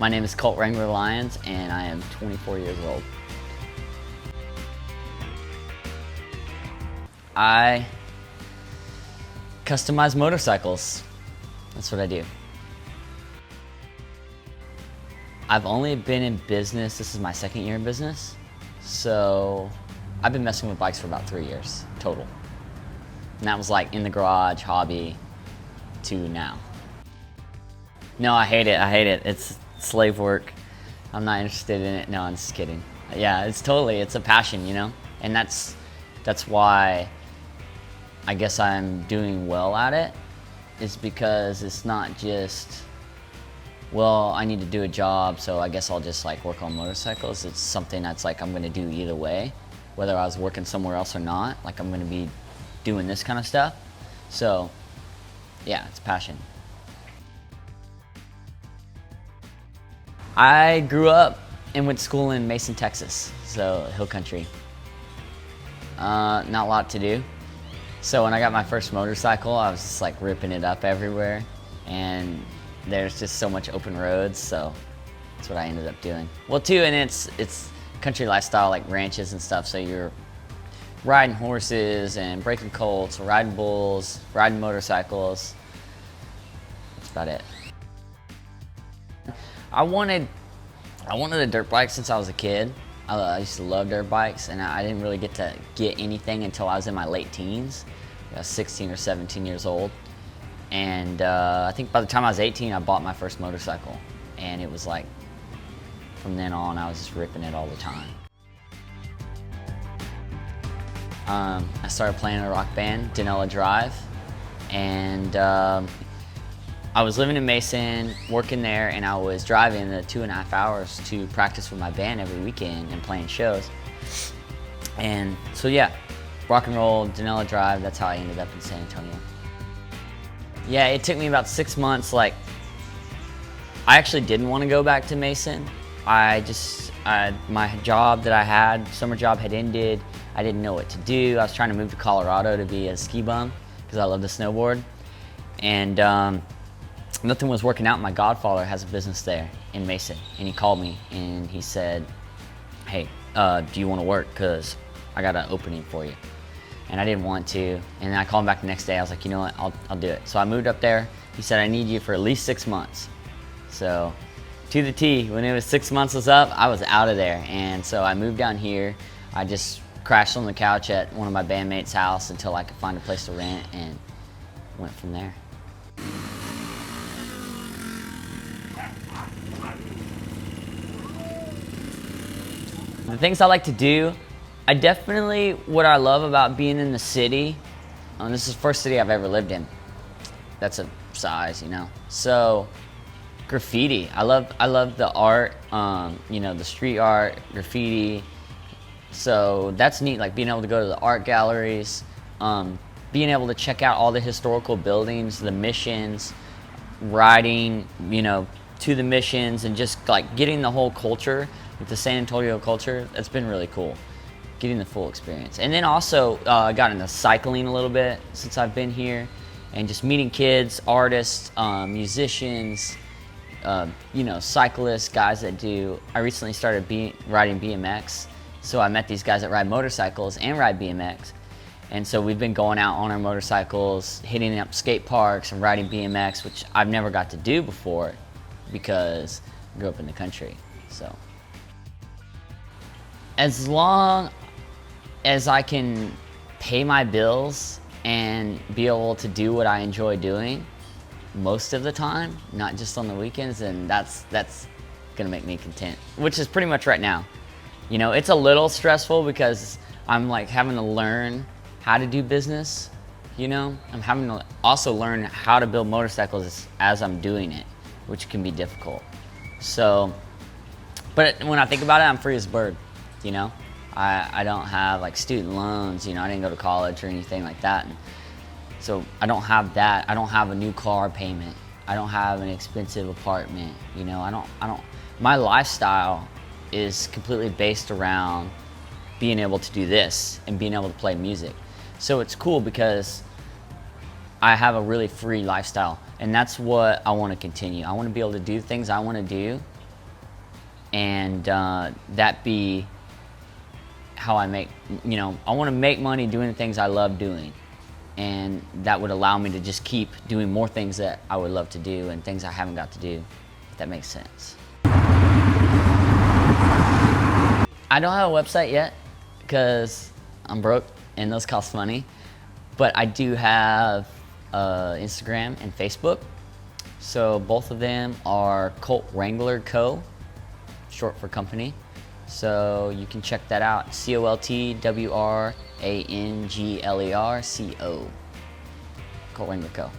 My name is Colt Wrangler Lyons, and I am 24 years old. I customize motorcycles. That's what I do. I've only been in business, this is my second year in business, so I've been messing with bikes for about 3 years total. And that was like in the garage, hobby, to now. No, I hate it. It's slave work. I'm not interested in it. No, I'm just kidding. Yeah, it's a passion, you know? And that's why I guess I'm doing well at it, is because it's not just, well, I need to do a job, so I guess I'll just like work on motorcycles. It's something that's like I'm gonna do either way, whether I was working somewhere else or not. Like I'm gonna be doing this kind of stuff. So yeah, it's passion. I grew up and went to school in Mason, Texas, so hill country. Not a lot to do. So when I got my first motorcycle, I was just like ripping it up everywhere, and there's just so much open roads, so that's what I ended up doing. Well, too, and it's country lifestyle, like ranches and stuff, so you're riding horses and breaking colts, riding bulls, riding motorcycles. That's about it. I wanted a dirt bike since I was a kid. I used to love dirt bikes, and I didn't really get to get anything until I was in my late teens. I was 16 or 17 years old. And I think by the time I was 18, I bought my first motorcycle. And it was like, from then on, I was just ripping it all the time. I started playing in a rock band, Danella Drive. And I was living in Mason, working there, and I was driving the 2.5 hours to practice with my band every weekend and playing shows. And so yeah, rock and roll, Danella Drive, that's how I ended up in San Antonio. Yeah, it took me about 6 months. Like, I actually didn't want to go back to Mason. My job that I had, summer job, had ended. I didn't know what to do. I was trying to move to Colorado to be a ski bum because I love to snowboard. And nothing was working out. My godfather has a business there in Mason, and he called me and he said, hey, do you want to work? Because I got an opening for you. And I didn't want to, and then I called him back the next day. I was like, you know what, I'll do it. So I moved up there. He said, I need you for at least 6 months. So to the T, when it was 6 months was up, I was out of there. And so I moved down here. I just crashed on the couch at one of my bandmates' house until I could find a place to rent, and went from there. The things I like to do, what I love about being in the city, this is the first city I've ever lived in. That's a size, you know. So, graffiti. I love the art, you know, the street art, graffiti. So that's neat, like being able to go to the art galleries, being able to check out all the historical buildings, the missions, riding, you know, to the missions, and just like getting the whole culture, with the San Antonio culture. That's been really cool, getting the full experience. And then also I got into cycling a little bit since I've been here, and just meeting kids, artists, musicians, you know, cyclists, guys that do. I recently started riding BMX, so I met these guys that ride motorcycles and ride BMX. And so we've been going out on our motorcycles, hitting up skate parks and riding BMX, which I've never got to do before because I grew up in the country. So as long as I can pay my bills and be able to do what I enjoy doing most of the time, not just on the weekends, then that's gonna make me content, which is pretty much right now. You know, it's a little stressful because I'm like having to learn how to do business, you know? I'm having to also learn how to build motorcycles as I'm doing it, which can be difficult. So, but when I think about it, I'm free as a bird, you know? I don't have like student loans, you know, I didn't go to college or anything like that. And so I don't have that. I don't have a new car payment. I don't have an expensive apartment, you know? I don't, my lifestyle is completely based around being able to do this and being able to play music. So it's cool because I have a really free lifestyle, and that's what I want to continue. I want to be able to do things I want to do and that be how I make, I want to make money doing the things I love doing, and that would allow me to just keep doing more things that I would love to do and things I haven't got to do, if that makes sense. I don't have a website yet because I'm broke and those cost money, but I do have Instagram and Facebook. So both of them are Colt Wrangler Co., short for company. So you can check that out, COLTWRANGLER CO, Colt Wrangler Co.